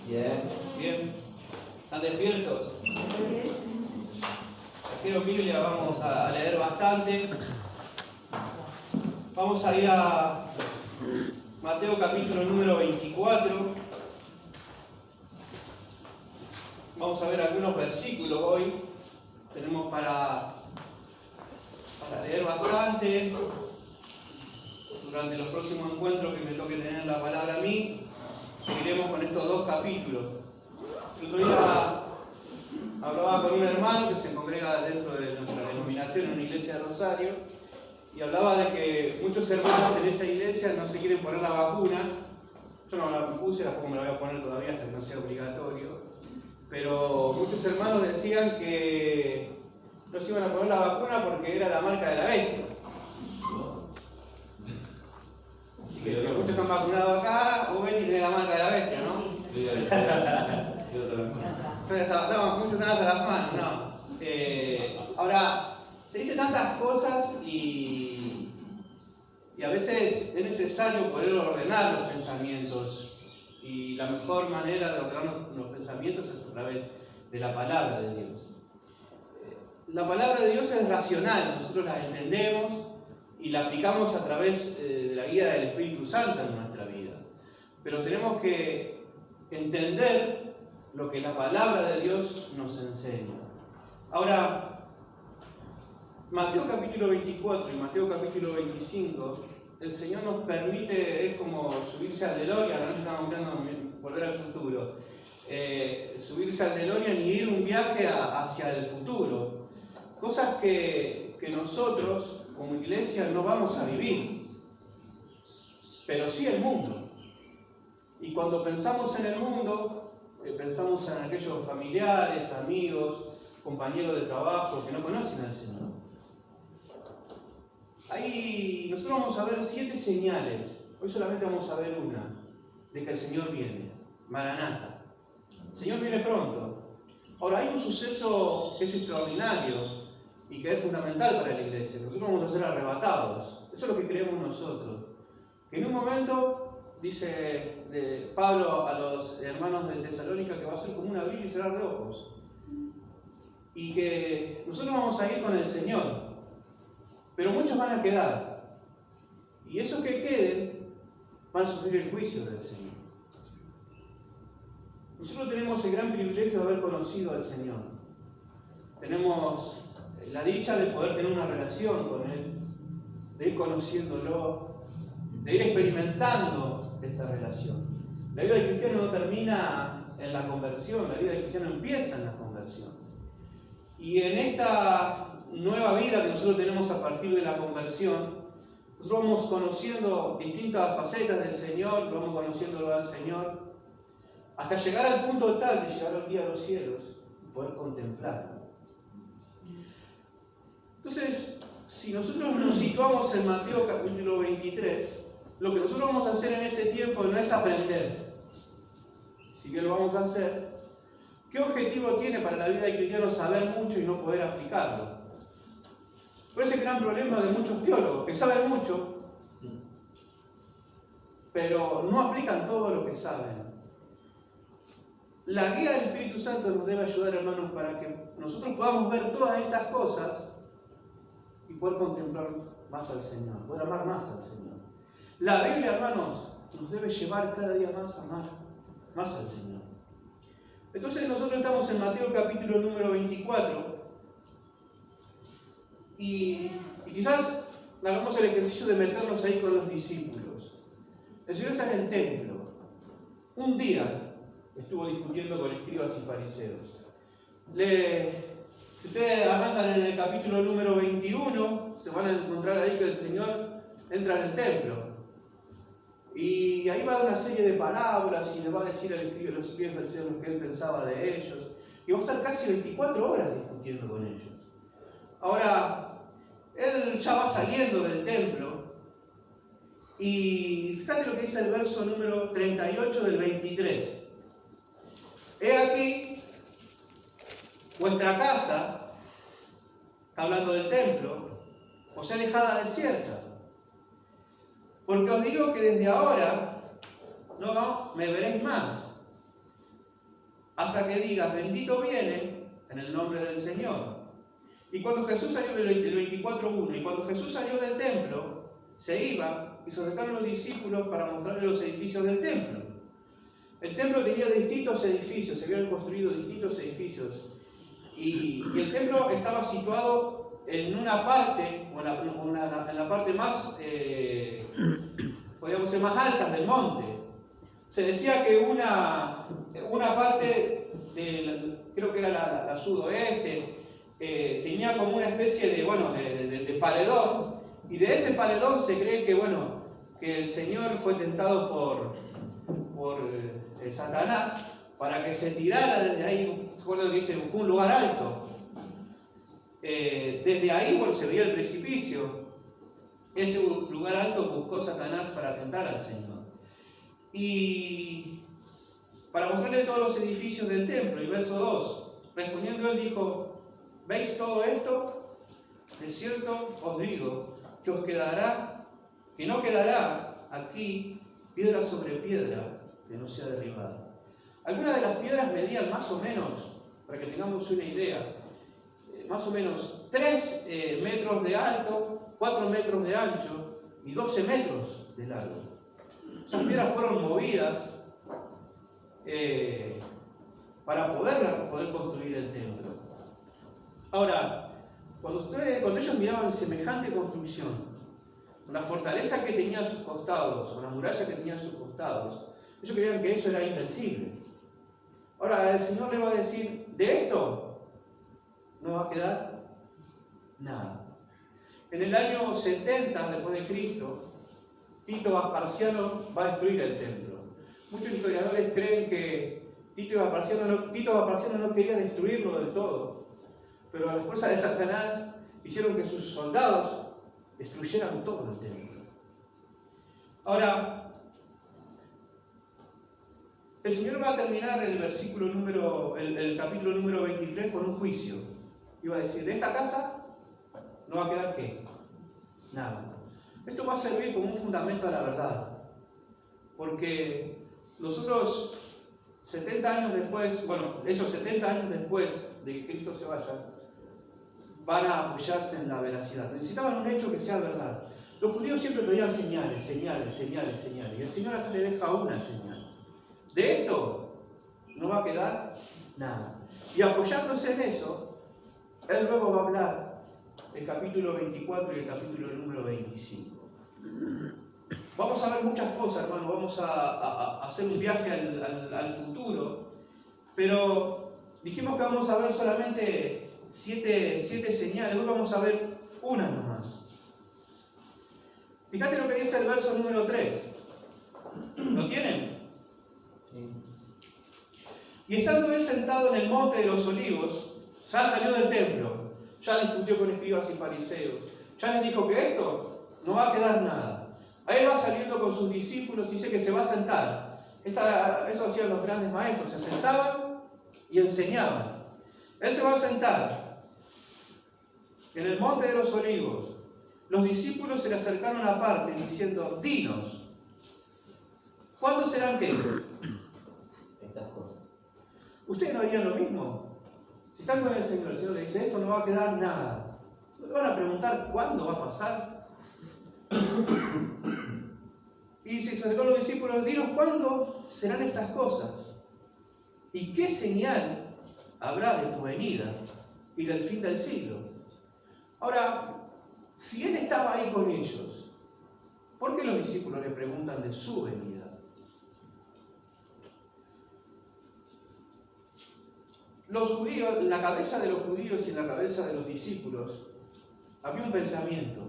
Bien, bien. ¿Están despiertos? Quiero Biblia, vamos a leer bastante. Vamos a ir a Mateo capítulo número 24. Vamos a ver algunos versículos hoy. Tenemos para leer bastante. Durante los próximos encuentros que me toque tener la palabra a mí, seguiremos con estos dos capítulos. El otro día hablaba con un hermano que se congrega dentro de nuestra denominación en una iglesia de Rosario y hablaba de que muchos hermanos en esa iglesia no se quieren poner la vacuna. Yo no la puse, tampoco me la voy a poner todavía hasta que no sea obligatorio. Pero muchos hermanos decían que no se iban a poner la vacuna porque era la marca de la bestia. Así que si muchos están vacunados acá, vos ves que tiene la marca de la bestia, ¿no? Muchos están hasta las manos, ¿no? Ahora, se dicen tantas cosas y a veces es necesario poder ordenar los pensamientos. Y la mejor manera de ordenar los pensamientos es a través de la palabra de Dios. La palabra de Dios es racional, nosotros la entendemos y la aplicamos a través de la guía del Espíritu Santo en nuestra vida. Pero tenemos que entender lo que la palabra de Dios nos enseña. Ahora, Mateo capítulo 24 y Mateo capítulo 25, el Señor nos permite, es como subirse al DeLorean, ahora estamos hablando de volver al futuro, subirse al DeLorean y ir un viaje hacia el futuro. Cosas que nosotros, como iglesia, no vamos a vivir, pero sí el mundo. Y cuando pensamos en el mundo, pensamos en aquellos familiares, amigos, compañeros de trabajo que no conocen al Señor. Ahí nosotros vamos a ver 7 señales, hoy solamente vamos a ver una, de que el Señor viene, Maranata. El Señor viene pronto. Ahora hay un suceso que es extraordinario y que es fundamental para la iglesia. Nosotros vamos a ser arrebatados. Eso es lo que creemos nosotros. Que en un momento, dice Pablo a los hermanos de Tesalónica, que va a ser como un abrir y cerrar de ojos. Y que nosotros vamos a ir con el Señor. Pero muchos van a quedar. Y esos que queden van a sufrir el juicio del Señor. Nosotros tenemos el gran privilegio de haber conocido al Señor. Tenemos la dicha de poder tener una relación con Él, de ir conociéndolo, de ir experimentando esta relación. La vida del cristiano no termina en la conversión, la vida del cristiano empieza en la conversión. Y en esta nueva vida que nosotros tenemos a partir de la conversión, nosotros vamos conociendo distintas facetas del Señor, vamos conociéndolo al Señor, hasta llegar al punto tal de llegar al día a los cielos y poder contemplarlo. Entonces, si nosotros nos situamos en Mateo capítulo 23, lo que nosotros vamos a hacer en este tiempo no es aprender, si bien lo vamos a hacer. ¿Qué objetivo tiene para la vida del cristiano saber mucho y no poder aplicarlo? Por ese gran problema de muchos teólogos, que saben mucho, pero no aplican todo lo que saben. La guía del Espíritu Santo nos debe ayudar, hermanos, para que nosotros podamos ver todas estas cosas y poder contemplar más al Señor, poder amar más al Señor. La Biblia, hermanos, nos debe llevar cada día más a amar más al Señor. Entonces nosotros estamos en Mateo capítulo número 24 y quizás hagamos el ejercicio de meternos ahí con los discípulos. El Señor está en el templo. Un día estuvo discutiendo con escribas y fariseos. Si ustedes arrancan en el capítulo número 21, se van a encontrar ahí que el Señor entra en el templo. Y ahí va a dar una serie de parábolas y les va a decir a los escribas y fariseos lo que él pensaba de ellos. Y va a estar casi 24 horas discutiendo con ellos. Ahora, él ya va saliendo del templo. Y fíjate lo que dice el verso número 38 del 23. He aquí, vuestra casa, está hablando del templo, os he dejada desierta. Porque os digo que desde ahora no me veréis más. hasta que digas, bendito viene en el nombre del Señor. Y cuando Jesús salió, el 24:1, y cuando Jesús salió del templo, se iba y se acercaron los discípulos para mostrarle los edificios del templo. El templo tenía distintos edificios, se habían construido distintos edificios. Y el templo estaba situado en una parte, o en la parte más, podríamos decir, más alta del monte. Se decía que una parte, creo que era la sudoeste, tenía como una especie de paredón, y de ese paredón se cree que el Señor fue tentado por Satanás para que se tirara desde ahí. Recuerdo que dice, buscó un lugar alto. Desde ahí, se veía el precipicio. Ese lugar alto buscó Satanás para tentar al Señor. Y para mostrarle todos los edificios del templo, y verso 2, respondiendo él dijo, ¿veis todo esto? De cierto os digo que no quedará aquí piedra sobre piedra que no sea derribada. Algunas de las piedras medían más o menos, para que tengamos una idea, más o menos 3 metros de alto, 4 metros de ancho y 12 metros de largo. Esas piedras fueron movidas para poder construir el templo. Ahora, cuando ellos miraban semejante construcción, la fortaleza que tenía a sus costados, o la muralla que tenía a sus costados, ellos creían que eso era invencible. Ahora el Señor le va a decir, de esto no va a quedar nada. En el año 70 después de Cristo, Tito Vespasiano va a destruir el templo. Muchos historiadores creen que Tito Vespasiano no quería destruirlo del todo, pero las fuerzas de Satanás hicieron que sus soldados destruyeran todo el templo. Ahora, el Señor va a terminar el capítulo número 23 con un juicio. Y va a decir, de esta casa no va a quedar ¿qué? Nada. Esto va a servir como un fundamento a la verdad. Porque nosotros 70 años después, ellos 70 años después de que Cristo se vaya, van a apoyarse en la veracidad. Necesitaban un hecho que sea verdad. Los judíos siempre pedían señales. Y el Señor acá le deja una señal. De esto no va a quedar nada. Y apoyándose en eso, él luego va a hablar el capítulo 24 y el capítulo número 25. Vamos a ver muchas cosas, hermano. Vamos a hacer un viaje al futuro. Pero dijimos que vamos a ver solamente 7 señales. Hoy vamos a ver una nomás. Fíjate lo que dice el verso número 3. ¿Lo tienen? Sí. Y estando él sentado en el monte de los olivos, ya salió del templo, ya discutió con escribas y fariseos, ya les dijo que esto no va a quedar nada. Ahí va saliendo con sus discípulos y dice que se va a sentar. Eso hacían los grandes maestros, se sentaban y enseñaban. Él se va a sentar en el monte de los olivos. Los discípulos se le acercaron aparte diciendo, dinos, ¿cuándo serán qué? Estas cosas. ¿Ustedes no harían lo mismo? Si están con el Señor le dice, esto no va a quedar nada. ¿No le van a preguntar cuándo va a pasar? Y si se acercaron los discípulos, dinos, ¿cuándo serán estas cosas? ¿Y qué señal habrá de tu venida y del fin del siglo? Ahora, si él estaba ahí con ellos, ¿por qué los discípulos le preguntan de su venida? Los judíos, en la cabeza de los judíos y en la cabeza de los discípulos, había un pensamiento.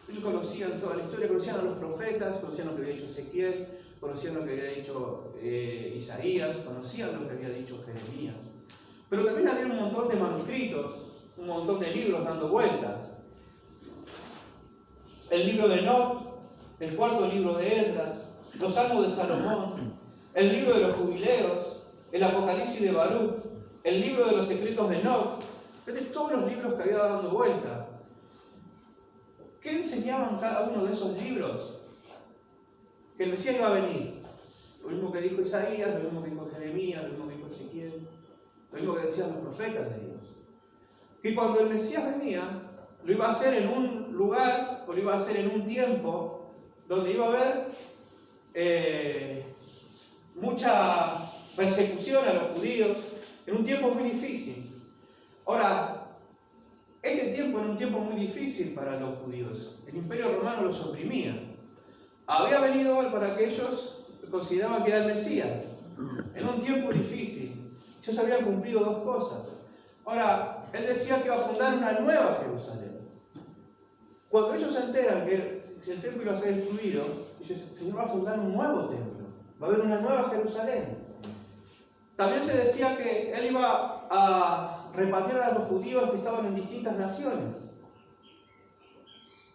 Ellos conocían toda la historia, conocían a los profetas, conocían lo que había dicho Ezequiel, conocían lo que había dicho Isaías, conocían lo que había dicho Jeremías. Pero también había un montón de manuscritos, un montón de libros dando vueltas. El libro de Enoc, el cuarto libro de Esdras, los Salmos de Salomón, el libro de los Jubileos, el Apocalipsis de Baruch, el libro de los secretos de Enoc. Todos los libros que había dando vuelta. ¿Qué enseñaban cada uno de esos libros? Que el Mesías iba a venir. Lo mismo que dijo Isaías, lo mismo que dijo Jeremías, lo mismo que dijo Ezequiel, lo mismo que decían los profetas de Dios. Que cuando el Mesías venía, lo iba a hacer en un lugar, o lo iba a hacer en un tiempo, donde iba a haber mucha persecución a los judíos, en un tiempo muy difícil. Ahora, este tiempo era un tiempo muy difícil para los judíos. El Imperio Romano los oprimía. Había venido él para que ellos consideraban que era el Mesías. En un tiempo difícil. Ya se habían cumplido dos cosas. Ahora, él decía que iba a fundar una nueva Jerusalén. Cuando ellos se enteran que el templo iba a ser destruido, dicen, el Señor va a fundar un nuevo templo. Va a haber una nueva Jerusalén. También se decía que él iba a repatriar a los judíos que estaban en distintas naciones.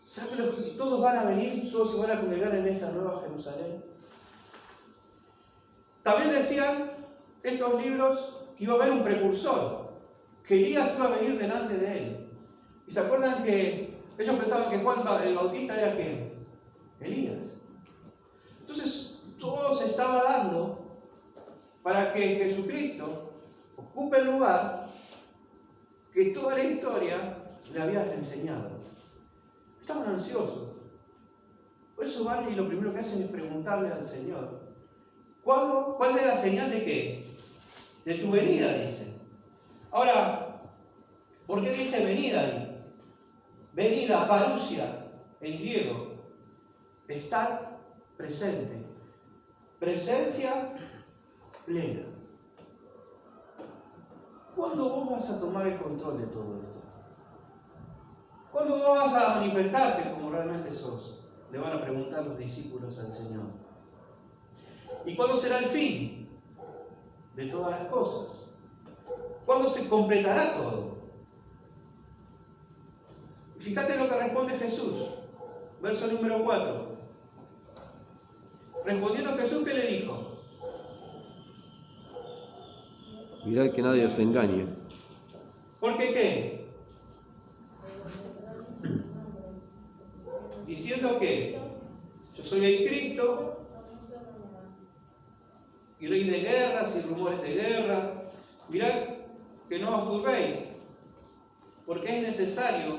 ¿Saben que todos van a venir, todos se van a congregar en esta nueva Jerusalén? También decían estos libros que iba a haber un precursor, que Elías iba a venir delante de él. ¿Y se acuerdan que ellos pensaban que Juan el Bautista era qué? Elías. Entonces, todo se estaba dando para que Jesucristo ocupe el lugar que toda la historia le había enseñado. Estaban ansiosos. Por eso van y lo primero que hacen es preguntarle al Señor, ¿cuál es la señal de qué? De tu venida, dice. Ahora, ¿por qué dice venida ahí? Venida, parousia, en griego. Estar presente. Presencia plena. ¿Cuándo vos vas a tomar el control de todo esto? ¿Cuándo vos vas a manifestarte como realmente sos? Le van a preguntar los discípulos al Señor. ¿Y cuándo será el fin de todas las cosas? ¿Cuándo se completará todo? Fíjate lo que responde Jesús. Verso número 4. Respondiendo Jesús, ¿qué le dijo? Mirad que nadie os engañe. ¿Por qué qué? Diciendo que yo soy el Cristo, y rey de guerras y rumores de guerra. Mirad que no os turbéis, porque es necesario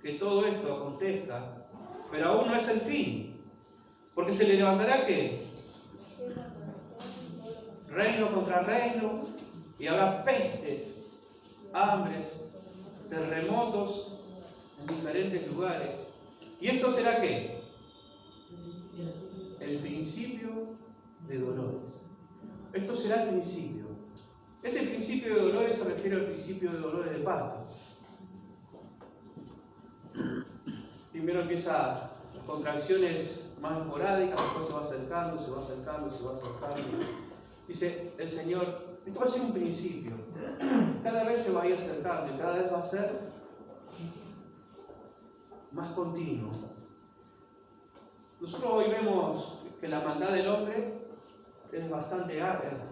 que todo esto acontezca, pero aún no es el fin, porque se le levantará ¿qué? Reino contra reino, y habrá pestes, hambres, terremotos en diferentes lugares. ¿Y esto será qué? El principio de dolores. Esto será el principio. Ese principio de dolores se refiere al principio de dolores de parto. Primero empieza las contracciones más esporádicas, después se va acercando, se va acercando, se va acercando. Dice el Señor, esto va a ser un principio. Cada vez se va a ir acercando y cada vez va a ser más continuo. Nosotros hoy vemos que la maldad del hombre es bastante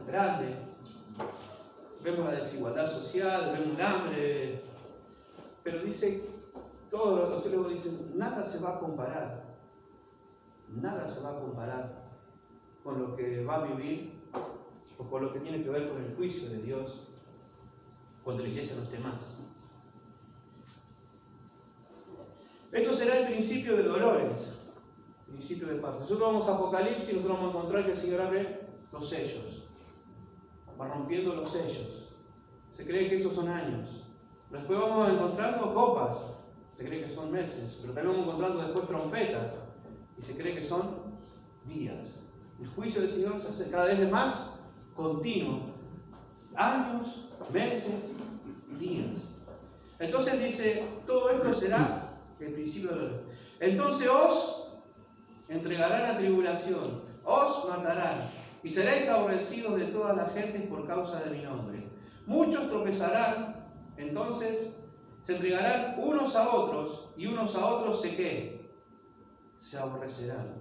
grande. Vemos la desigualdad social, vemos el hambre, pero dice, todos los teólogos dicen, nada se va a comparar con lo que va a vivir o con lo que tiene que ver con el juicio de Dios cuando la iglesia no esté más. Esto será el principio de dolores, principio de parto. Nosotros vamos a Apocalipsis y nosotros vamos a encontrar que el Señor abre los sellos, va rompiendo los sellos. Se cree que esos son años. Después vamos encontrando copas, se cree que son meses, pero también vamos encontrando después trompetas, y se cree que son días. El juicio del Señor se hace cada vez más continuo. Años, meses, días. Entonces dice, todo esto será el principio de dolor. Entonces os entregarán a tribulación, os matarán, y seréis aborrecidos de todas las gentes por causa de mi nombre. Muchos tropezarán, entonces se entregarán unos a otros, y unos a otros se aborrecerán.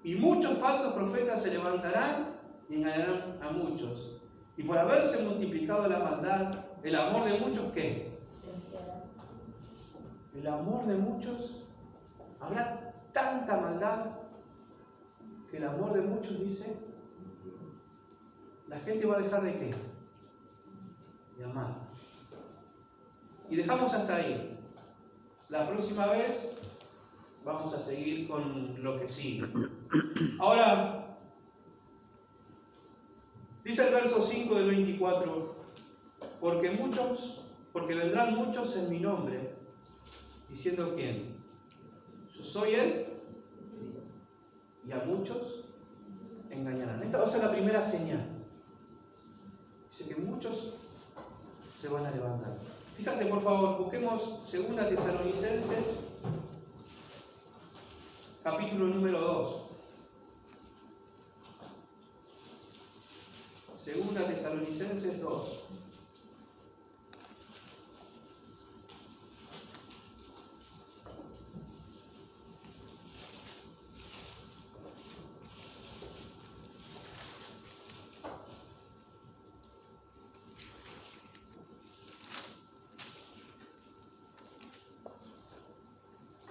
Y muchos falsos profetas se levantarán y engañarán a muchos. Y por haberse multiplicado la maldad, el amor de muchos, ¿qué? El amor de muchos, habrá tanta maldad que el amor de muchos, dice, la gente va a dejar de ¿qué? de amar. Y dejamos hasta ahí. La próxima vez vamos a seguir con lo que sigue. Ahora, dice el verso 5 del 24, porque vendrán muchos en mi nombre, diciendo ¿quién? Yo soy Él, y a muchos engañarán. Esta va a ser la primera señal. Dice que muchos se van a levantar. Fíjate, por favor, busquemos 2 Tesalonicenses, capítulo número 2. 2 Tesalonicenses 2.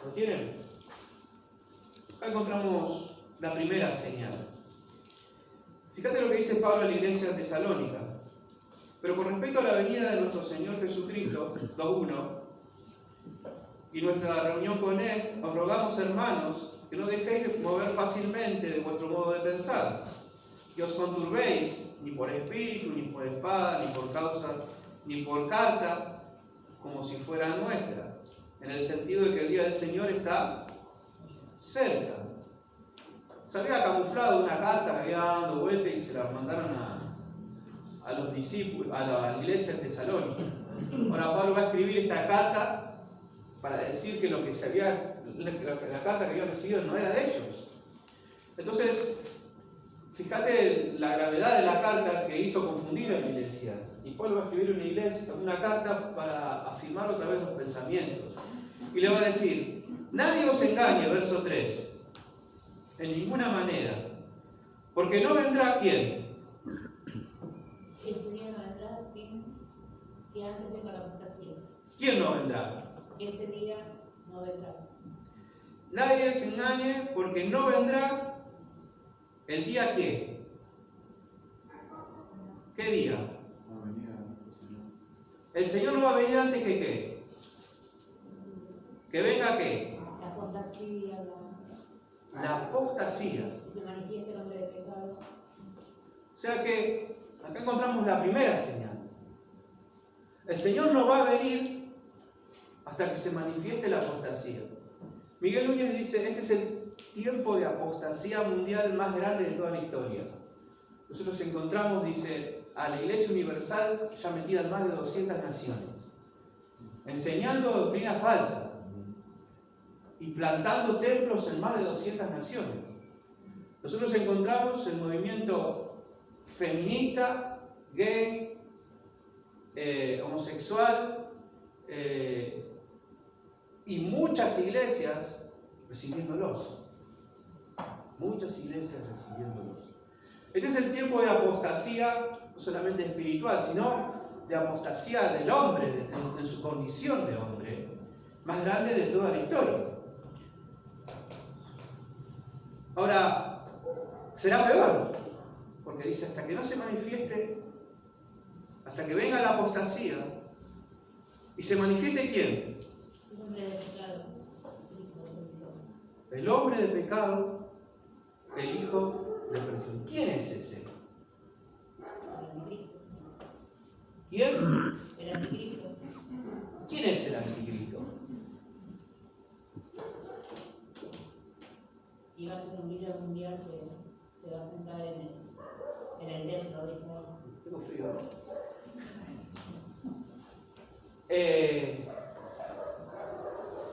¿Lo tienen? Acá encontramos la primera señal. Fíjate lo que dice Pablo a la iglesia de Tesalónica. Pero con respecto a la venida de nuestro Señor Jesucristo, 2:1, y nuestra reunión con Él, os rogamos, hermanos, que no dejéis de mover fácilmente de vuestro modo de pensar, que os conturbéis ni por espíritu, ni por espada, ni por carta, como si fuera nuestra, en el sentido de que el día del Señor está cerca. Se había camuflado una carta que había dado vuelta y se la mandaron a los discípulos, a la iglesia de Tesalónica. Ahora Pablo va a escribir esta carta para decir que la carta que habían recibido no era de ellos. Entonces, fíjate la gravedad de la carta que hizo confundir a la iglesia. Y Pablo va a escribir una carta para afirmar otra vez los pensamientos. Y le va a decir, nadie os engañe, verso 3, en ninguna manera, porque no vendrá ¿quién? Ese día no vendrá sin que antes venga la apostasía. ¿Quién no vendrá? Ese día no vendrá. Nadie se engañe, porque no vendrá el día ¿qué? ¿Qué día? El Señor no va a venir antes que ¿qué? ¿Que venga qué? La apostasía, La apostasía. se manifiesta el hombre de pecado. O sea que acá encontramos la primera señal. El Señor no va a venir hasta que se manifieste la apostasía. Miguel Núñez dice, este es el tiempo de apostasía mundial más grande de toda la historia. Nosotros encontramos, dice, a la Iglesia Universal ya metida en más de 200 naciones, enseñando doctrina falsa y plantando templos en más de 200 naciones. Nosotros encontramos el movimiento feminista, gay, homosexual, y muchas iglesias recibiéndolos. Muchas iglesias recibiéndolos. Este es el tiempo de apostasía, no solamente espiritual, sino de apostasía del hombre, en su condición de hombre, más grande de toda la historia. Ahora, será peor, porque dice, hasta que no se manifieste, hasta que venga la apostasía, y se manifieste ¿quién? El hombre de pecado. El hombre de pecado, el hijo de perdición. ¿Quién es ese? El anticristo. ¿Quién? El anticristo. ¿Quién es el anticristo? Y va a ser un líder mundial que se va a sentar en el templo de Israel. Tengo frío.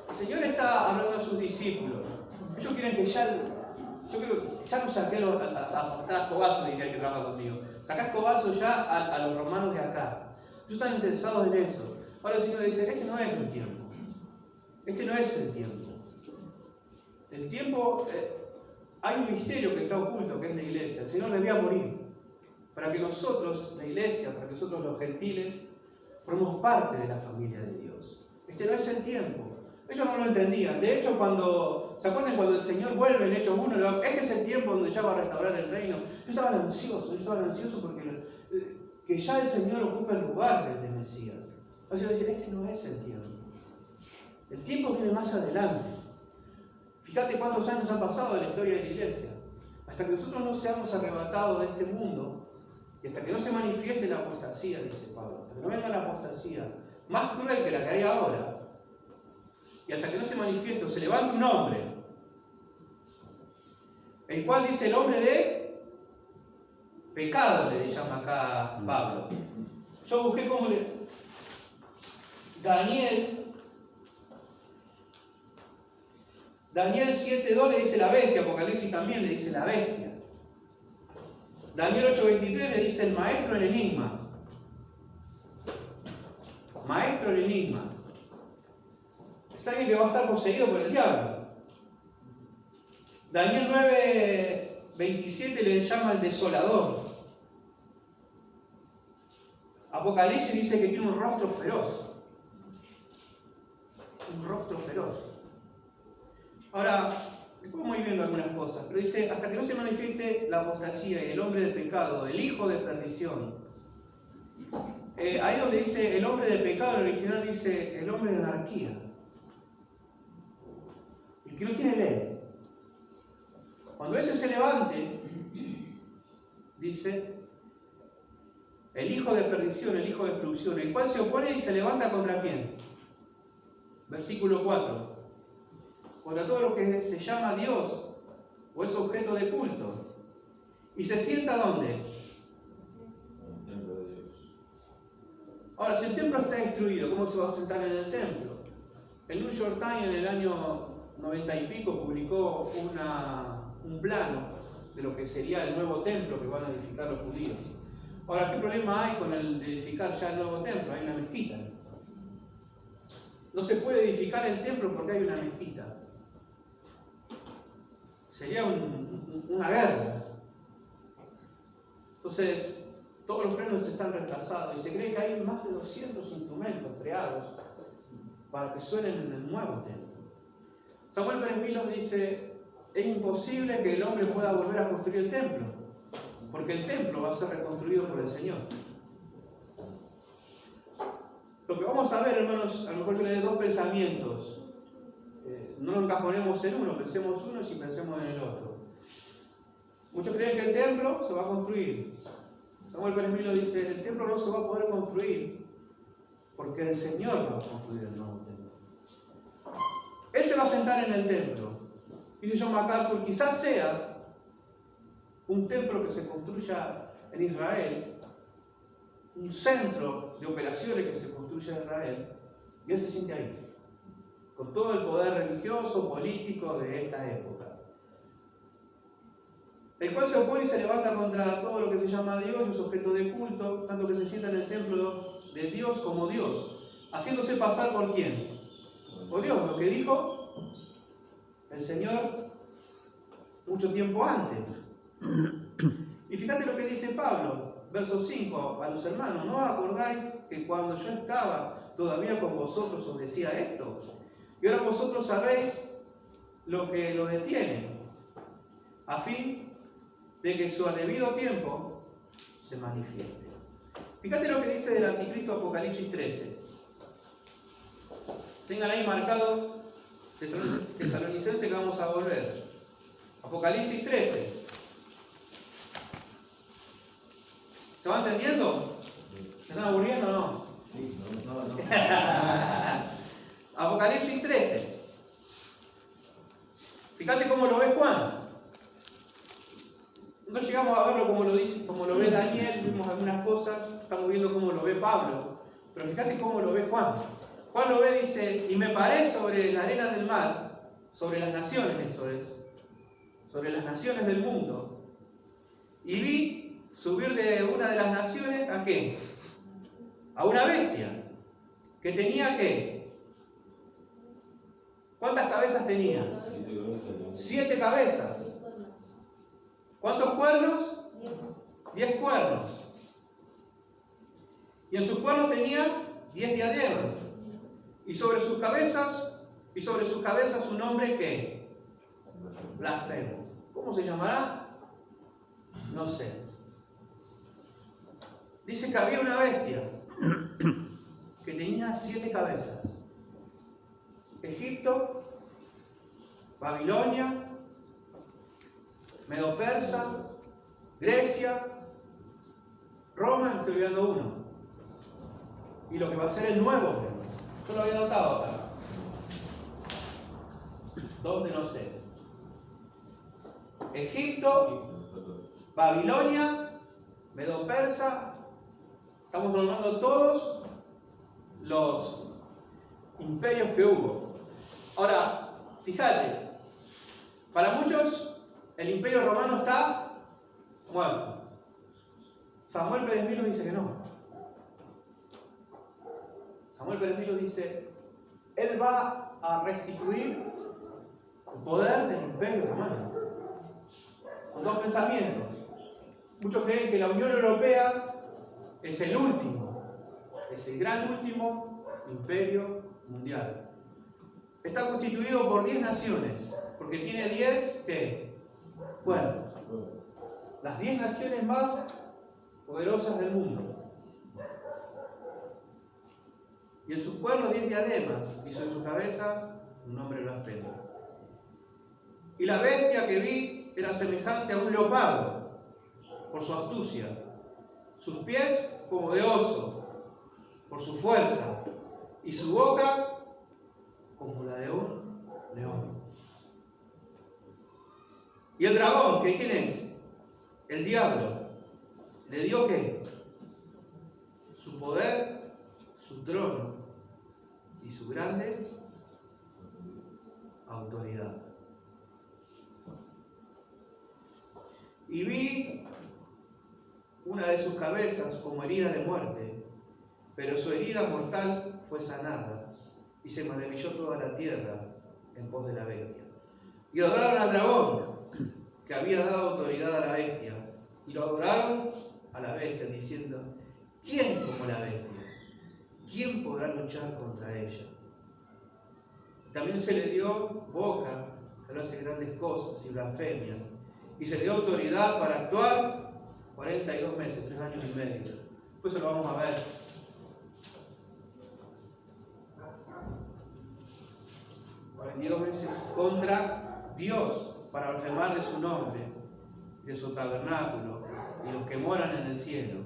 El Señor está hablando a sus discípulos. Ellos quieren que yo creo que ya no saqué a escobazos, diría el que trabaja conmigo. Sacá escobazos ya a los romanos de acá. Ellos están interesados en eso. Ahora el Señor le dice, este no es el tiempo. Este no es el tiempo. El tiempo, hay un misterio que está oculto, que es la iglesia. El Señor debía morir para que nosotros, la iglesia, para que nosotros los gentiles, formemos parte de la familia de Dios. Este no es el tiempo. Ellos no lo entendían. De hecho, ¿se acuerdan cuando el Señor vuelve en Hechos 1? Este es el tiempo donde ya va a restaurar el reino. Yo estaba ansioso porque que ya el Señor ocupa el lugar del Mesías. Entonces yo voy a decir, este no es el tiempo. El tiempo viene más adelante. Fíjate cuántos años han pasado en la historia de la iglesia. Hasta que nosotros no seamos arrebatados de este mundo, y hasta que no se manifieste la apostasía, dice Pablo, hasta que no venga la apostasía, más cruel que la que hay ahora, y hasta que no se manifieste o se levante un hombre, el cual dice el hombre de pecado, le llama acá Pablo. Yo busqué cómo Daniel 7.2 le dice la bestia, Apocalipsis también le dice la bestia. Daniel 8.23 le dice el maestro en enigma. Maestro en enigma. Es alguien que va a estar poseído por el diablo. Daniel 9.27 le llama el desolador. Apocalipsis dice que tiene un rostro feroz. Un rostro feroz. Ahora, después vamos a ir viendo algunas cosas, pero dice, hasta que no se manifieste la apostasía y el hombre de pecado, el hijo de perdición. Ahí donde dice el hombre de pecado, en el original dice el hombre de anarquía. El que no tiene ley. Cuando ese se levante, dice, el hijo de perdición, el hijo de destrucción, el cual se opone y se levanta contra quién. Versículo 4. Contra todo lo que se llama Dios o es objeto de culto. ¿Y se sienta dónde? En el templo de Dios. Ahora, si el templo está destruido, ¿cómo se va a sentar en el templo? El New York Times en el año 90 y pico publicó un plano de lo que sería el nuevo templo que van a edificar los judíos. Ahora, ¿qué problema hay con el edificar ya el nuevo templo? Hay una mezquita. No se puede edificar el templo porque hay una mezquita. Sería una guerra. Entonces, todos los frenos están retrasados y se cree que hay más de 200 instrumentos creados para que suenen en el nuevo templo. Samuel Pérez Milos dice, es imposible que el hombre pueda volver a construir el templo, porque el templo va a ser reconstruido por el Señor. Lo que vamos a ver, hermanos, a lo mejor yo le doy dos pensamientos. No nos encajonemos en uno, pensemos uno y pensemos en el otro. Muchos creen que el templo se va a construir. Samuel Pérez Milos dice, el templo no se va a poder construir porque el Señor va a construir el nuevo templo. Él se va a sentar en el templo. Dice John MacArthur, quizás sea un templo que se construya en Israel, un centro de operaciones que se construya en Israel, y él se siente ahí, con todo el poder religioso, político de esta época. El cual se opone y se levanta contra todo lo que se llama Dios y es objeto de culto, tanto que se sienta en el templo de Dios como Dios, haciéndose pasar por ¿quién? Por Dios, lo que dijo el Señor mucho tiempo antes. Y fíjate lo que dice Pablo, verso 5, a los hermanos, ¿no os acordáis que cuando yo estaba todavía con vosotros os decía esto? Y ahora vosotros sabéis lo que lo detiene, a fin de que su debido tiempo se manifieste. Fíjate lo que dice del anticristo Apocalipsis 13. Tengan ahí marcado Tesalonicense que vamos a volver. Apocalipsis 13. ¿Se va entendiendo? ¿Se están aburriendo o no? Sí, no. Apocalipsis 13. Fíjate cómo lo ve Juan. No llegamos a verlo como lo dice, como lo ve Daniel, vimos algunas cosas, estamos viendo cómo lo ve Pablo, pero fíjate cómo lo ve Juan. Juan lo ve, dice, y me paré sobre la arena del mar, sobre las naciones, eso es, sobre las naciones del mundo, y vi subir de una de las naciones, ¿a qué? A una bestia, que tenía ¿qué? ¿Cuántas cabezas tenía? 7 cabezas. ¿Cuántos cuernos? 10 cuernos. Y en sus cuernos tenía 10 diademas. Y sobre sus cabezas un nombre que blasfemo. ¿Cómo se llamará? No sé. dice que había una bestia que tenía 7 cabezas. Egipto, Babilonia, Medo-Persa, Grecia, Roma, me estoy olvidando uno. Y lo que va a ser el nuevo reino. Yo lo había anotado acá. ¿Dónde? No sé. Egipto, Babilonia, Medo-Persa. Estamos nombrando todos los imperios que hubo. Ahora, fíjate, para muchos el imperio romano está muerto. Samuel Pérez Milos dice que no. Samuel Pérez Milos dice, él va a restituir el poder del imperio romano. Con 2 pensamientos. Muchos creen que la Unión Europea es el último, es el gran último imperio mundial. Está constituido por 10 naciones, porque tiene 10, ¿qué? Cuernos. Las 10 naciones más poderosas del mundo. Y en sus cuernos 10 diademas, y sobre su cabeza un nombre blasfemo. Y la bestia que vi era semejante a un leopardo, por su astucia. Sus pies como de oso, por su fuerza. Y su boca como la de un león. Y el dragón, ¿que quién es? El diablo. ¿Le dio qué? Su poder, su trono y su grande autoridad. Y vi una de sus cabezas como herida de muerte, pero su herida mortal fue sanada, y se maravilló toda la tierra en pos de la bestia. Y adoraron al dragón, que había dado autoridad a la bestia, y lo adoraron a la bestia, diciendo, ¿quién como la bestia? ¿Quién podrá luchar contra ella? También se le dio boca, que hace grandes cosas y blasfemias, y se le dio autoridad para actuar 42 meses, 3 años y medio. Pues eso lo vamos a ver. Meses contra Dios para blasfemar de su nombre, de su tabernáculo y los que moran en el cielo.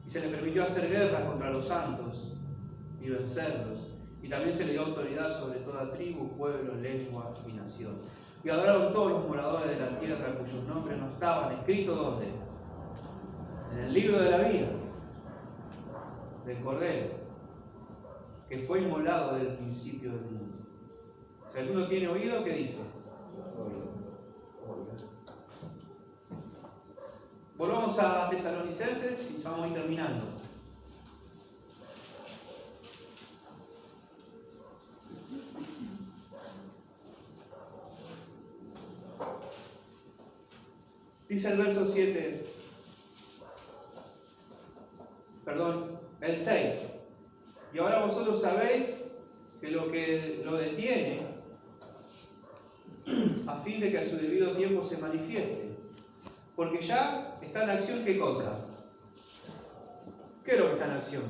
Y se le permitió hacer guerras contra los santos y vencerlos. Y también se le dio autoridad sobre toda tribu, pueblo, lengua y nación. Y adoraron todos los moradores de la tierra cuyos nombres no estaban escritos ¿dónde? En el libro de la vida del Cordero, que fue inmolado desde el principio del mundo. Si alguno tiene oído, ¿qué dice? Volvamos a Tesalonicenses y ya vamos a ir terminando. Dice el verso 7, perdón, el 6. Y ahora vosotros sabéis que lo detiene a fin de que a su debido tiempo se manifieste. Porque ya está en acción, ¿qué cosa? ¿Qué es lo que está en acción?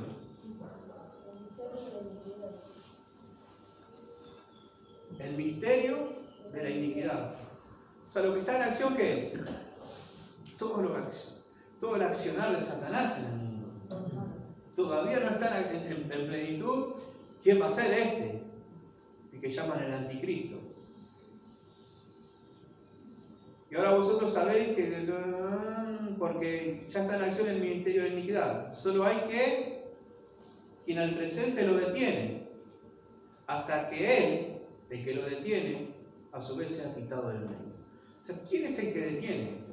El misterio de la iniquidad. O sea, lo que está en acción, ¿qué es? Todo el accionar de Satanás en el mundo. Todavía no está en plenitud. ¿Quién va a ser este? El que llaman el anticristo. Y ahora vosotros sabéis que, porque ya está en acción el ministerio de iniquidad, solo hay que quien al presente lo detiene, hasta que él, el que lo detiene, a su vez se ha quitado del medio. O sea, ¿quién es el que detiene esto?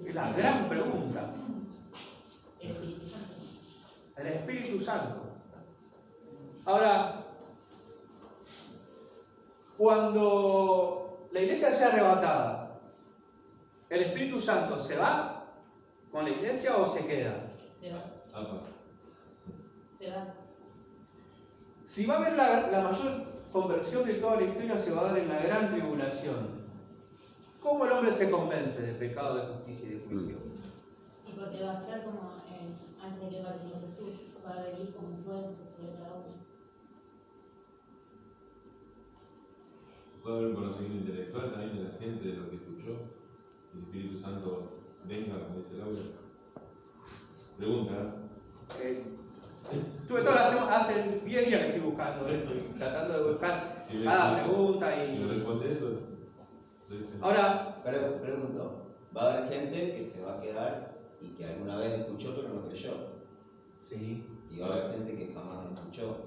Es la gran pregunta. El Espíritu Santo. Ahora, cuando la iglesia sea arrebatada, ¿el Espíritu Santo se va con la iglesia o se queda? Se va. Se va. Si va a haber la mayor conversión de toda la historia, se va a dar en la gran tribulación. ¿Cómo el hombre se convence de pecado, de justicia y de juicio? Y porque va a ser como antes de que venga el Señor Jesús, va a venir como un juez sobre cada uno. Puede haber un conocimiento intelectual también de la gente, de lo que escuchó, y el Espíritu Santo venga, como dice Laura. Pregunta, Tuve toda la semana, hace 10 días que estoy buscando esto y tratando de buscar si ves cada eso, pregunta si me y. responde eso, soy feliz. Ahora, Pero pregunto, va a haber gente que se va a quedar y que alguna vez escuchó pero no creyó. sí, Y va a haber gente que jamás escuchó.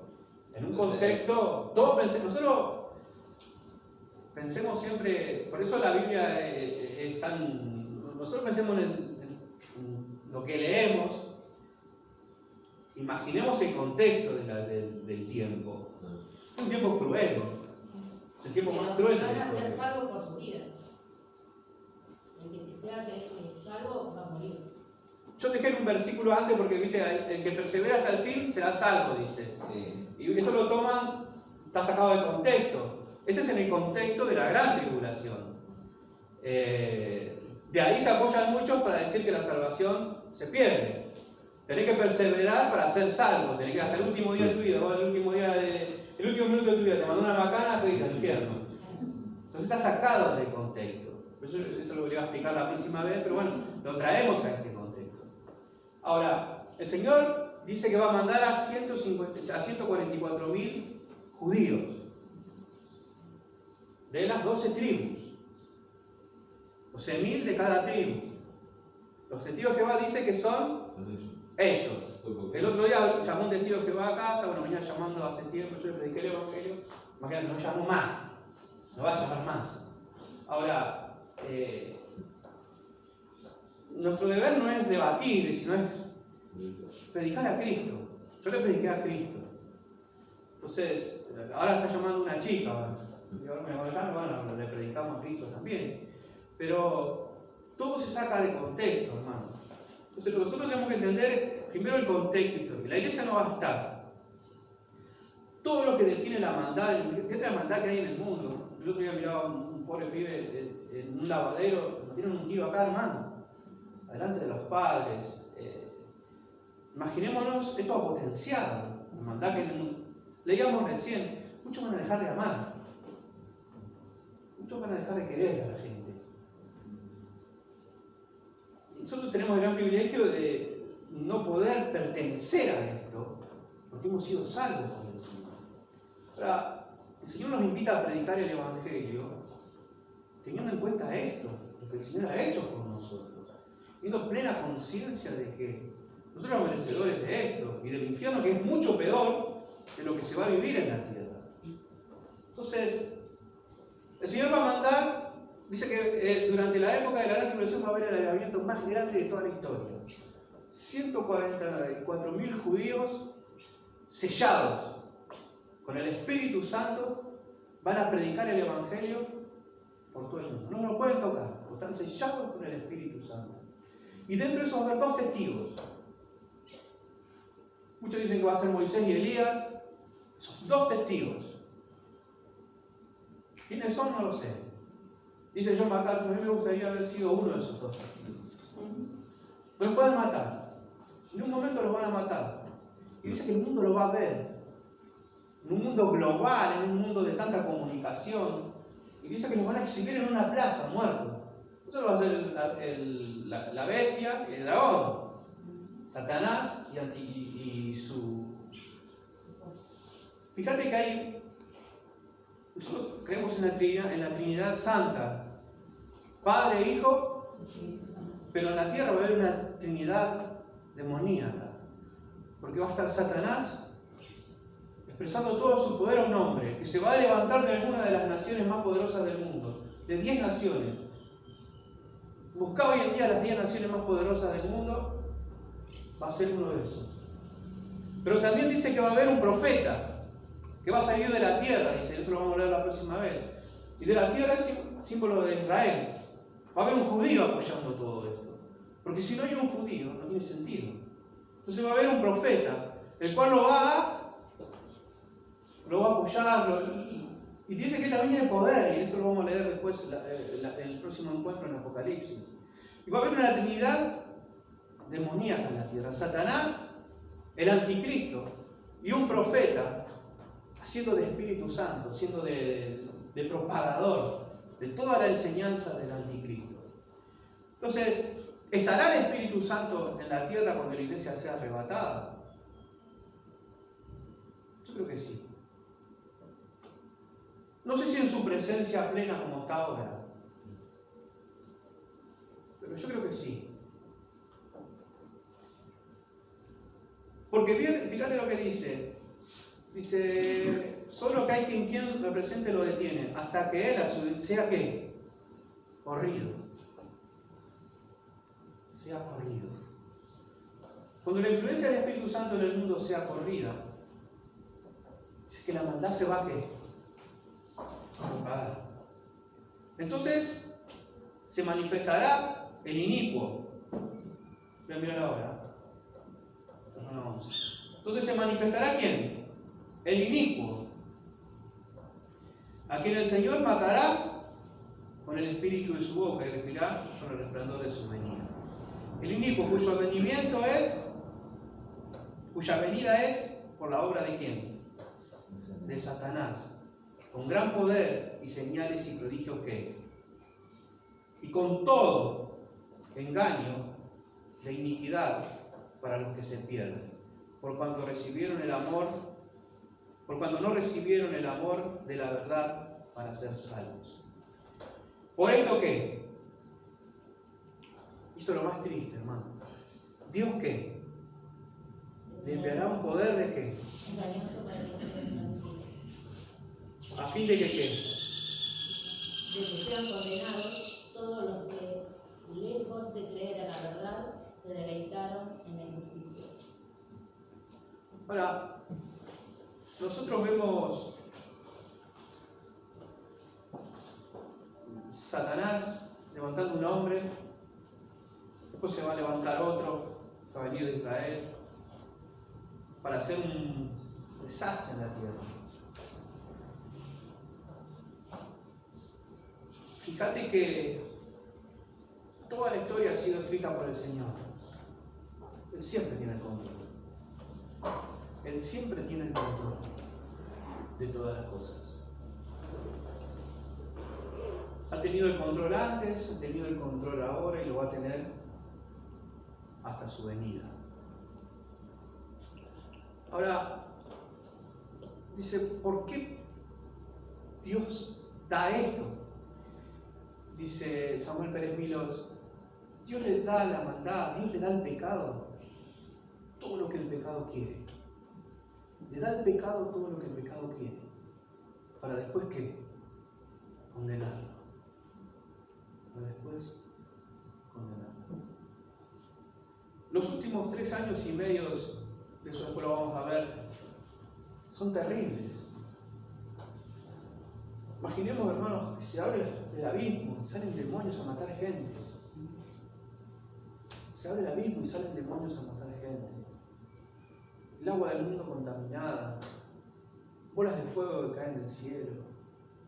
en un Entonces, contexto, nosotros pensemos siempre, por eso la Biblia es tan. Nosotros pensemos en lo que leemos, imaginemos el contexto del tiempo. Es un tiempo cruel, es el tiempo más cruel de Van la a ser historia. salvos por su vida. El que sea que es salvo va a morir. Yo dejé en un versículo antes porque viste, el que persevera hasta el fin será salvo, dice. sí. Y eso lo toman, está sacado de contexto. Ese es en el contexto de la gran tribulación. De ahí se apoyan muchos para decir que la salvación se pierde. Tenés que perseverar para ser salvo. Tenés que hasta el último día de tu vida, el último minuto de tu vida, te mandó una macana, te al infierno. Entonces está sacado del contexto. Eso lo voy a explicar la próxima vez, pero bueno, lo traemos a este contexto. Ahora, el Señor dice que va a mandar a 144.000 judíos de las 12 tribus, 12.000 de cada tribu. Los testigos de Jehová dice que son ellos. El otro día llamó un testigo de Jehová a casa, bueno, venía llamando hace tiempo, yo le prediqué el Evangelio, imagínate, no me llamó más, no va a llamar más. Ahora, nuestro deber no es debatir, sino es predicar a Cristo. Yo le prediqué a Cristo. Entonces, ahora está llamando una chica, y ahora me llama, bueno, le predicamos a Cristo también. Pero todo se saca de contexto, hermano. Entonces, nosotros tenemos que entender primero el contexto histórico. La iglesia no va a estar. Todo lo que detiene la maldad, ¿qué otra maldad que hay en el mundo? El otro día miraba un pobre pibe en un lavadero, lo tienen un tiro acá, hermano, delante de los padres. Imaginémonos esto a potenciado, la maldad que en el mundo. Leíamos recién, muchos van a dejar de amar, muchos van a dejar de querer a la gente. Nosotros tenemos el gran privilegio de no poder pertenecer a esto, porque hemos sido salvos por el Señor. Ahora, el Señor nos invita a predicar el Evangelio teniendo en cuenta esto, lo que el Señor ha hecho por nosotros, teniendo plena conciencia de que nosotros somos merecedores de esto y del infierno, que es mucho peor de lo que se va a vivir en la tierra. Entonces, el Señor va a mandar, dice que durante la época de la gran tribulación va a haber el avivamiento más grande de toda la historia. 144.000 judíos sellados con el Espíritu Santo van a predicar el Evangelio por todo el mundo. No lo pueden tocar, porque están sellados con el Espíritu Santo. Y dentro de eso va a haber dos testigos. Muchos dicen que va a ser Moisés y Elías. Son dos testigos. ¿Quiénes son? No lo sé. Dice John MacArthur, a mí me gustaría haber sido uno de esos dos testigos. Pero los pueden matar. En un momento los van a matar. Y dice que el mundo lo va a ver. En un mundo global, en un mundo de tanta comunicación. Y dice que los van a exhibir en una plaza, muertos. Eso lo va a hacer la bestia y el dragón. Satanás y su... Fíjate que hay... Nosotros creemos en la Trinidad Santa. Padre, Hijo, pero en la tierra va a haber una Trinidad demoníaca. Porque va a estar Satanás expresando todo su poder a un hombre que se va a levantar de alguna de las naciones más poderosas del mundo, de 10 naciones. Busca hoy en día las 10 naciones más poderosas del mundo, va a ser uno de esos. Pero también dice que va a haber un profeta que va a salir de la tierra, dice, eso lo vamos a leer la próxima vez. Y de la tierra es símbolo de Israel. Va a haber un judío apoyando todo esto. Porque si no hay un judío, no tiene sentido. Entonces va a haber un profeta, el cual lo va a apoyar. Y dice que también tiene poder, y eso lo vamos a leer después en el próximo encuentro en Apocalipsis. Y va a haber una trinidad demoníaca en la tierra. Satanás, el anticristo y un profeta haciendo de Espíritu Santo, siendo de propagador de toda la enseñanza del anticristo. Entonces, ¿estará el Espíritu Santo en la tierra cuando la iglesia sea arrebatada? Yo creo que sí. No sé si en su presencia plena como está ahora, pero yo creo que sí. Porque fíjate lo que dice. Dice, solo que hay quien represente lo detiene, hasta que él a su vez sea ¿qué? Corrido. Sea corrido. Cuando la influencia del Espíritu Santo en el mundo sea corrida, dice que la maldad se va ¿a qué? Propagar. Entonces, se manifestará el inicuo. Voy a mirar ahora. Entonces, ¿se manifestará quién? El inicuo, a quien el Señor matará con el espíritu de su boca y vestirá con el resplandor de su venida. El inicuo cuya venida es por la obra de quién? De Satanás, con gran poder y señales y prodigios y con todo engaño de iniquidad para los que se pierden, por cuanto no recibieron el amor de la verdad para ser salvos. ¿Por esto qué? Esto es lo más triste, hermano. ¿Dios qué? ¿Le enviará un poder de qué? Engañoso para que sean ¿A fin de que qué? de que sean condenados todos los que, lejos de creer a la verdad, se deleitaron en la injusticia. Ahora, nosotros vemos Satanás levantando un hombre, después se va a levantar otro, va a venir de Israel, para hacer un desastre en la tierra. Fíjate que toda la historia ha sido escrita por el Señor. Él siempre tiene el control. Él siempre tiene el control de todas las cosas. Ha tenido el control antes, ha tenido el control ahora y lo va a tener hasta su venida. Ahora, dice, ¿por qué Dios da esto? Dice Samuel Pérez Milos, Dios le da la maldad, Dios le da el pecado, todo lo que el pecado quiere. Le da al pecado todo lo que el pecado quiere, para después ¿qué? Condenarlo. Para después condenarlo. Los últimos 3 años y medio, de eso después lo vamos a ver, son terribles. Imaginemos, hermanos, que se abre el abismo, salen demonios a matar gente. Se abre el abismo y salen demonios a matar gente. El agua del mundo contaminada, bolas de fuego que caen del cielo,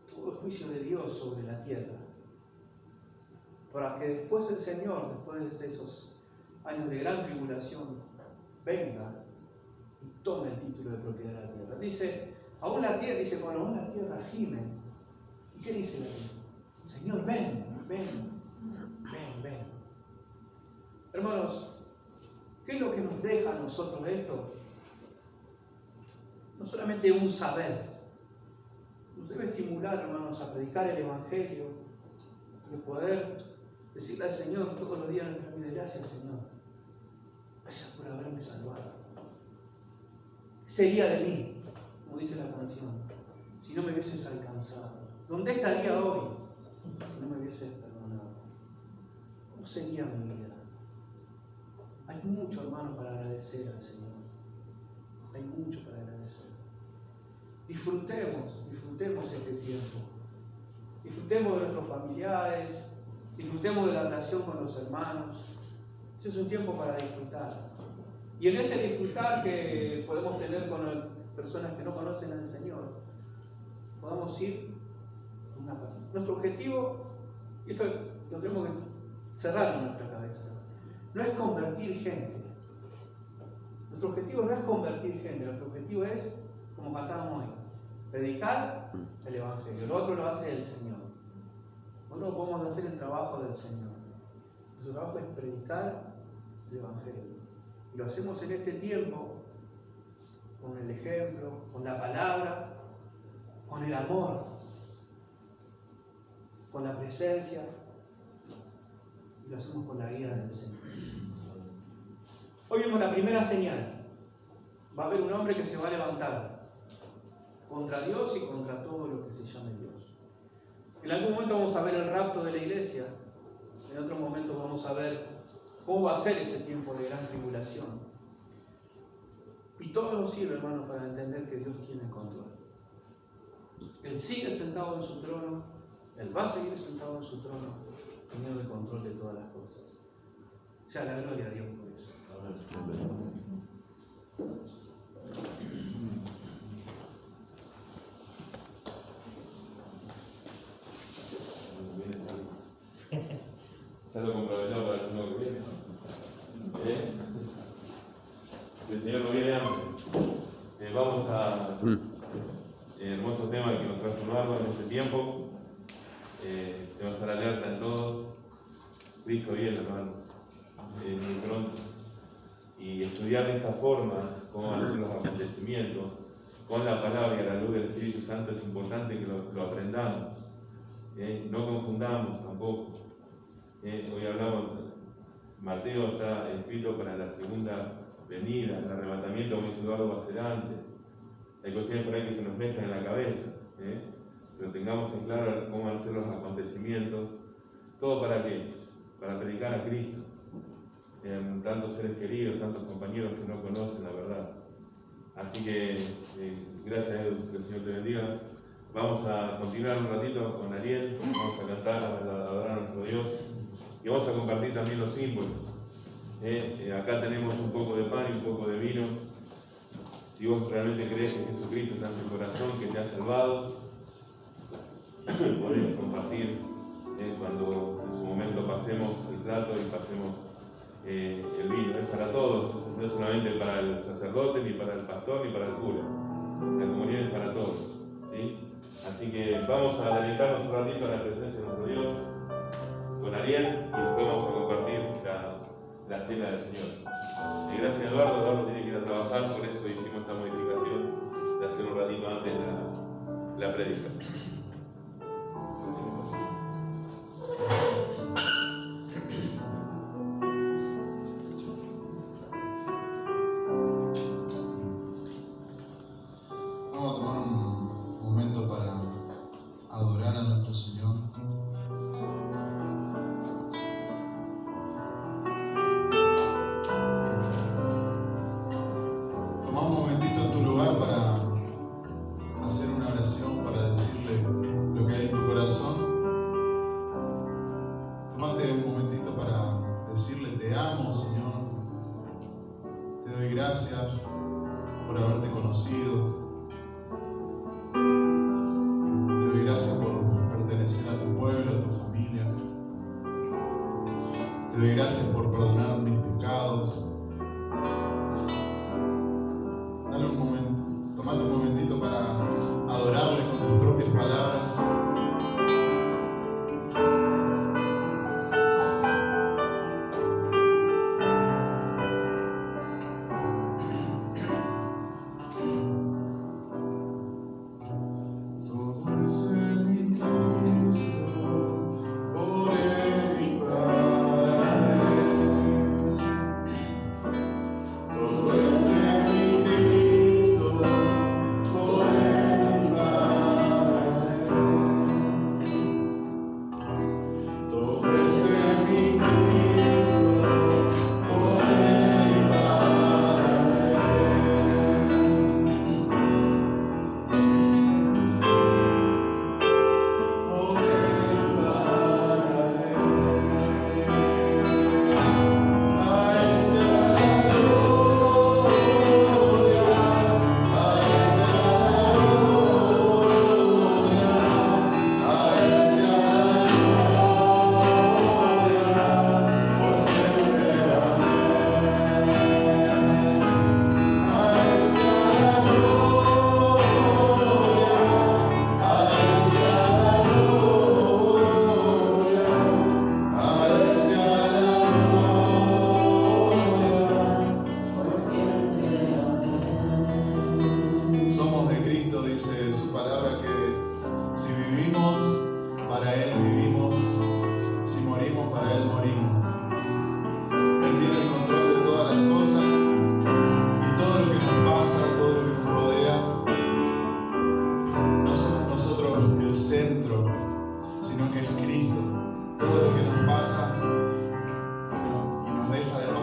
todo el juicio de Dios sobre la tierra. Para que después el Señor, después de esos años de gran tribulación, venga y tome el título de propiedad de la tierra. Dice, aún la tierra, aún la tierra gime. ¿Y qué dice la tierra? Señor, ven. Hermanos, ¿qué es lo que nos deja a nosotros esto? No solamente un saber, nos debe estimular, hermanos, a predicar el Evangelio y poder decirle al Señor todos los días de nuestra vida, gracias Señor, gracias por haberme salvado. ¿Qué sería de mí, como dice la canción, si no me hubieses alcanzado? ¿Dónde estaría hoy si no me hubieses perdonado? ¿Cómo sería mi vida? Hay mucho, hermano, para agradecer al Señor. Hay mucho para agradecer. Disfrutemos este tiempo. Disfrutemos de nuestros familiares, disfrutemos de la relación con los hermanos. Ese es un tiempo para disfrutar. Y en ese disfrutar que podemos tener con personas que no conocen al Señor, podamos ir Nuestro objetivo, y esto lo tenemos que cerrar en nuestra cabeza, no es convertir gente. Nuestro objetivo no es convertir gente, nuestro objetivo es, como cantábamos hoy, predicar el Evangelio. Lo otro lo hace el Señor. Nosotros podemos hacer el trabajo del Señor. Nuestro trabajo es predicar el Evangelio. Y lo hacemos en este tiempo con el ejemplo, con la palabra, con el amor, con la presencia, y lo hacemos con la guía del Señor. Hoy vemos la primera señal. Va a haber un hombre que se va a levantar contra Dios y contra todo lo que se llame Dios. En algún momento vamos a ver el rapto de la iglesia, en otro momento vamos a ver cómo va a ser ese tiempo de gran tribulación. Y todo nos sirve, hermanos, para entender que Dios tiene el control. Él sigue sentado en su trono, Él va a seguir sentado en su trono, teniendo el control de todas las cosas. Sea la gloria a Dios por eso. Ya lo comprometió para el nuevo que viene. Si el Señor no viene antes, vamos a hermoso tema que nos trajo Eduardo en este tiempo. Tenemos que estar alerta en todo. Cristo viene, hermano, muy pronto. Y estudiar de esta forma cómo van a ser los acontecimientos con la palabra y a la luz del Espíritu Santo es importante que lo aprendamos. No confundamos tampoco. Hoy hablamos, Mateo está escrito para la segunda venida, el arrebatamiento, como dice Eduardo, va a ser antes. Hay cuestiones por ahí que se nos mezclan en la cabeza, pero tengamos en claro cómo van a ser los acontecimientos. ¿Todo para qué? Para predicar a Cristo. Tantos seres queridos, tantos compañeros que no conocen la verdad. Así que, gracias a Dios, que el Señor te bendiga. Vamos a continuar un ratito con Ariel, vamos a cantar, a adorar a nuestro Dios y vamos a compartir también los símbolos. Acá tenemos un poco de pan y un poco de vino. Si vos realmente crees que Jesucristo está en tu corazón, que te ha salvado, podemos compartir cuando en su momento pasemos el plato y pasemos el vino. Es para todos, no es solamente para el sacerdote, ni para el pastor, ni para el cura. La comunión es para todos, ¿sí? Así que vamos a dedicarnos un ratito a la presencia de nuestro Dios con Ariel y después vamos a compartir la cena del Señor. Y gracias a Eduardo tiene que ir a trabajar, por eso hicimos esta modificación de hacer un ratito antes la predica. Vamos a tomar un momento para adorar a nuestro Señor. Toma un momentito en tu lugar para hacer una oración, para decirle lo que hay en tu corazón. Tómate un momentito para decirle: te amo, Señor. Te doy gracias por haberte conocido. Te doy gracias por pertenecer a tu pueblo, a tu familia. Te doy gracias por perdonar mis pecados. Dale un momento, tomate un momentito para adorarle con tus propias palabras. Todo es en mi Cristo, por Él y para Él. Todo es en mi Cristo, por Él y para Él.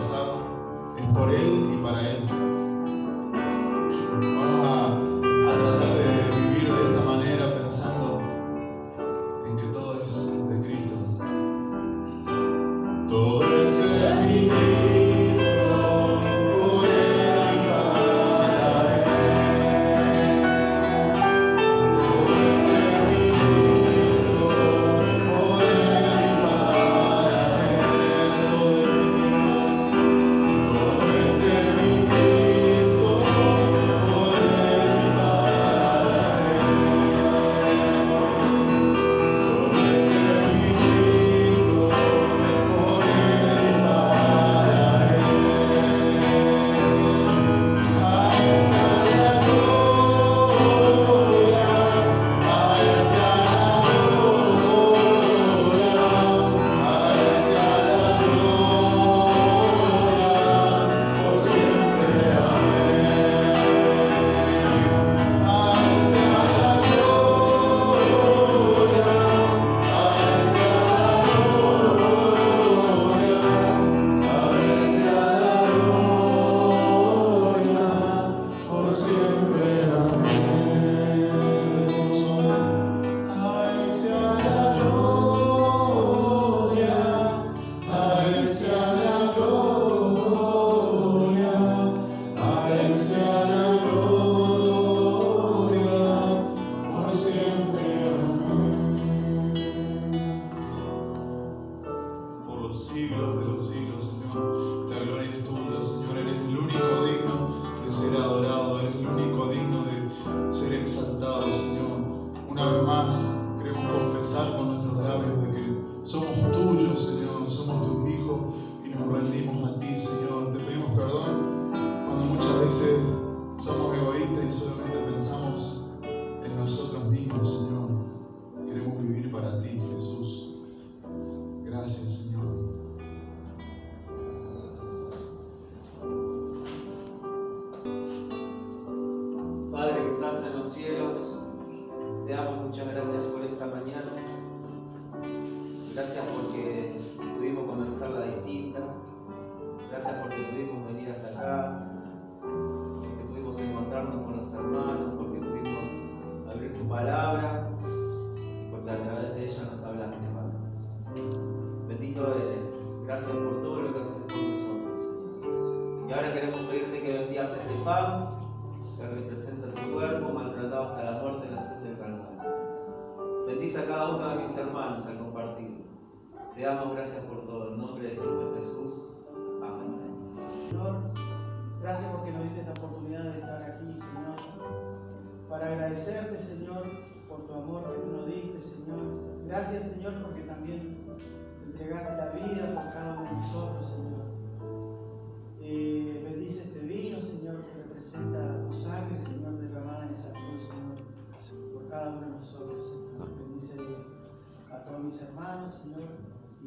pasar es por Él y para Él. Vamos a tratar de vivir de esta manera pensando en que todo es de Cristo. Todo es de mi Cristo, por Él y para Él. Todo es de mi Cristo, por Él y para Él. Todo es de mi Cristo, por Él y para Él. Todo es de mi Cristo, por Él y para Él. A Él sea la gloria, a Él sea la gloria, a Él sea la gloria, por siempre. Amén. A Él sea la gloria, a Él sea la gloria, a Él sea la gloria, por siempre. Amén. A Él sea la gloria, a Él sea la gloria, a Él sea la gloria, por siempre. Amén. Por los siglos de los siglos, Señor, la gloria es tuya, Señor. Eres el único digno de ser adorado, eres el único digno de ser exaltado, Señor. Una vez más, queremos confesar con nuestros labios de que somos tuyos, Señor, somos tus hijos y nos rendimos a ti, Señor. Te pedimos perdón cuando muchas veces somos egoístas y solamente pensamos en nosotros mismos, Señor. Queremos vivir para ti, Jesús. Gracias, Señor. Padre que estás en los cielos, te damos muchas gracias por esta mañana. Gracias porque pudimos comenzarla distinta. Gracias porque pudimos venir hasta acá, porque pudimos encontrarnos con los hermanos, porque pudimos abrir tu palabra y porque a través de ella nos hablaste, Padre. Bendito eres. Gracias por todo lo que haces por nosotros, Señor. Y ahora queremos pedirte que bendigas este pan que representa tu cuerpo, maltratado hasta la muerte en la cruz del Calvario. Bendice a cada uno de mis hermanos al compartirlo. Te damos gracias por todo. En nombre de Cristo Jesús. Amén. Señor, gracias porque nos diste esta oportunidad de estar aquí, Señor, para agradecerte, Señor, por tu amor que tú nos diste, Señor. Gracias, Señor, porque también entregaste la vida por cada uno de nosotros, Señor. Bendice este vino, Señor, que representa tu sangre, Señor, derramada en esa cruz, Señor, por cada uno de nosotros, Señor. Bendice a todos mis hermanos, Señor, y